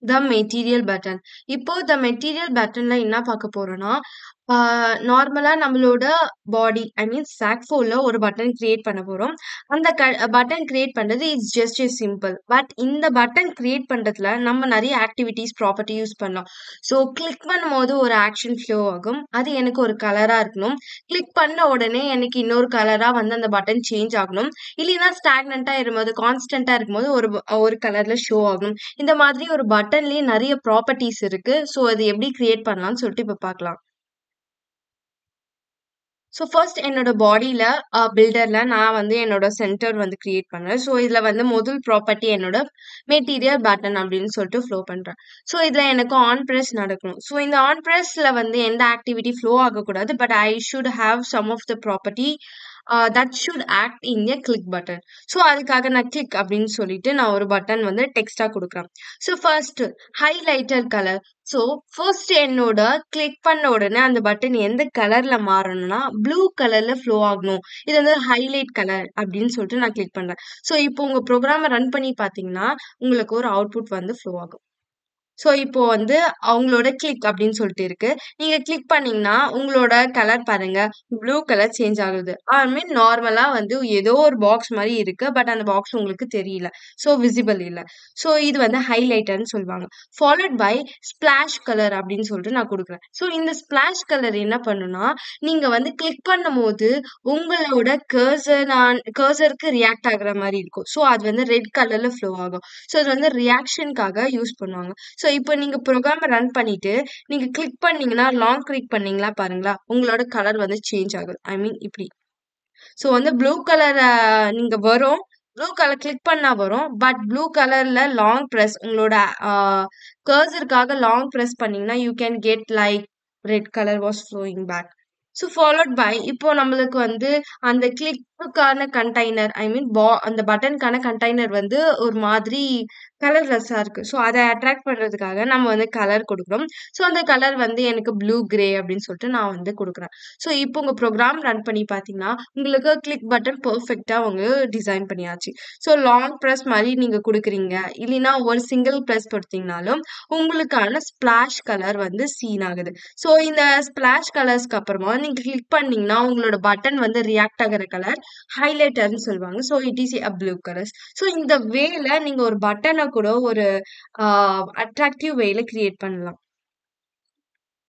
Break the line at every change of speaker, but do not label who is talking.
The material button. இப்போ the material பட்டன்ல என்ன பார்க்க போறோம்னா, நார்மலா நம்மளோட பாடி ஐ மீன் சாக் 4ல ஒரு பட்டன் கிரியேட் பண்ண போறோம். அந்த பட்டன் கிரியேட் பண்றது இட்ஸ் ஜஸ்ட் சிம்பிள். பட் இந்த பட்டன் கிரியேட் பண்றதுல நம்ம நெறைய ஆக்டிவிட்டீஸ், ப்ராப்பர்ட்டி யூஸ் பண்ணலாம். ஸோ கிளிக் பண்ணும்போது ஒரு ஆக்ஷன் ஃப்ளோ ஆகும். அது எனக்கு ஒரு கலரா இருக்கணும். கிளிக் பண்ண உடனே எனக்கு இன்னொரு கலரா வந்து அந்த பட்டன் சேஞ்ச் ஆகணும். இல்லைன்னா ஸ்டாக்னன்ட்டா இருக்கும்போது, கான்ஸ்டன்ட்டா இருக்கும்போது ஒரு கலர்ல ஷோ ஆகணும். இந்த மாதிரி ஒரு பட்டன்லயே நெறைய ப்ராப்பர்ட்டீஸ் இருக்கு. ஸோ அது எப்படி கிரியேட் பண்ணலாம்னு சொல்லிட்டு இப்ப பார்க்கலாம். ஸோ ஃபர்ஸ்ட் என்னோட பாடியில பில்டர்ல நான் வந்து என்னோட சென்டர் வந்து கிரியேட் பண்றேன். ஸோ இதுல வந்து முதல் ப்ராப்பர்ட்டி என்னோட மெட்டீரியல் பட்டன் அப்படின்னு சொல்லிட்டு ஃப்ளோ பண்றேன். ஸோ இதுல எனக்கு ஆன் பிரஸ் நடக்கணும். ஸோ இந்த ஆன் பிரஸ்ல வந்து எந்த ஆக்டிவிட்டி ஃப்ளோ ஆகக்கூடாது. But I should have some of the property that should act in a click button. So அதுக்காக நான் கிளிக் அப்படின்னு சொல்லிட்டு நான் ஒரு பட்டன் வந்து டெக்ஸ்டா கொடுக்குறேன். So first highlighter colour. So first என்னோட கிளிக் பண்ண உடனே அந்த பட்டன் எந்த கலர்ல மாறணும்னா ப்ளூ கலர்ல ஃப்ளோ ஆகணும். இது வந்து ஹைலைட் கலர் அப்படின்னு சொல்லிட்டு நான் கிளிக் பண்றேன். ஸோ இப்போ உங்க ப்ரோக்ராம ரன் பண்ணி பார்த்தீங்கன்னா உங்களுக்கு ஒரு அவுட்புட் வந்து ஃப்ளோ ஆகும். ஸோ இப்போ வந்து அவங்களோட கிளிக் அப்படின்னு சொல்லிட்டு இருக்கு. நீங்க கிளிக் பண்ணீங்கன்னா உங்களோட கலர் பாருங்க ப்ளூ கலர் சேஞ்ச் ஆகுது. ஐ மீன் நார்மலா வந்து ஏதோ ஒரு பாக்ஸ் மாதிரி இருக்கு. பட் அந்த பாக்ஸ் உங்களுக்கு தெரியல. ஸோ விசிபிள் இல்ல. ஸோ இது வந்து ஹைலைட்டர்ன்னு சொல்லுவாங்க. ஃபாலோட் பை ஸ்பிளாஷ் கலர் அப்படின்னு சொல்லிட்டு நான் கொடுக்குறேன். ஸோ இந்த ஸ்பிளாஷ் கலர் என்ன பண்ணுனா நீங்க வந்து கிளிக் பண்ணும்போது உங்களோட கர்சருக்கு ரியாக்ட் ஆகுற மாதிரி இருக்கும். ஸோ அது வந்து ரெட் கலர்ல ஃப்ளோ ஆகும். ஸோ இது வந்து ரியாக்ஷனுக்காக யூஸ் பண்ணுவாங்க. ஸோ இப்போ நீங்க ப்ரோக்ராம ரன் பண்ணிட்டு, நீங்க கிளிக் பண்ணீங்கன்னா, லாங் கிளிக் பண்ணீங்களா பாருங்களா, உங்களோட கலர் வந்து சேஞ்ச் ஆகுது. ஐ மீன் இப்டி. ஸோ வந்து ப்ளூ கலர் நீங்க வரும். ப்ளூ கலர் கிளிக் பண்ணா வரும். பட் ப்ளூ கலர்ல லாங் பிரஸ் உங்களோட அ கர்சருக்காக லாங் பிரஸ் பண்ணீங்கன்னா, you can get like red colour was flowing back. So followed by இப்போ நம்மளுக்கு வந்து அந்த கிளிக்குக்கான கண்டெய்னர் ஐ மீன் அந்த பட்டனுக்கான கண்டெய்னர் வந்து ஒரு மாதிரி கலர்லெஸ்ஸா இருக்கு. ஸோ அத அட்ராக்ட் பண்றதுக்காக நம்ம வந்து கலர் குடுக்குறோம். ஸோ அந்த கலர் வந்து எனக்கு ப்ளூ, கிரே அப்படின்னு சொல்லிட்டு நான் வந்து குடுக்குறேன். ஸோ இப்போ உங்க ப்ரோகிராம் ரன் பண்ணி பார்த்தீங்கன்னா, உங்களுக்கு கிளிக் பட்டன் பெர்ஃபெக்ட்டா அவங்க டிசைன் பண்ணியாச்சு. ஸோ லாங் பிரஸ் மாரி நீங்க குடுக்குறீங்க. இல்லைன்னா ஒரு சிங்கிள் பிரஸ் கொடுத்தீங்கனாலும், உங்களுக்கான ஸ்பிளாஷ் கலர் வந்து சீன் ஆகுது. ஸோ இந்த ஸ்பிளாஷ் கலர்ஸ்க்கு அப்புறமா நீங்க கிளிக் பண்ணீங்கன்னா, உங்களோட பட்டன் வந்து ரியாக்ட் ஆகுற கலர் ஹைலைட்டர்ன்னு சொல்லுவாங்க. So it is a blue colours. So இந்த வேல நீங்க ஒரு பட்டன கூட ஒரு அட்ராக்டிவ் வேல கிரியேட் பண்ணலாம்.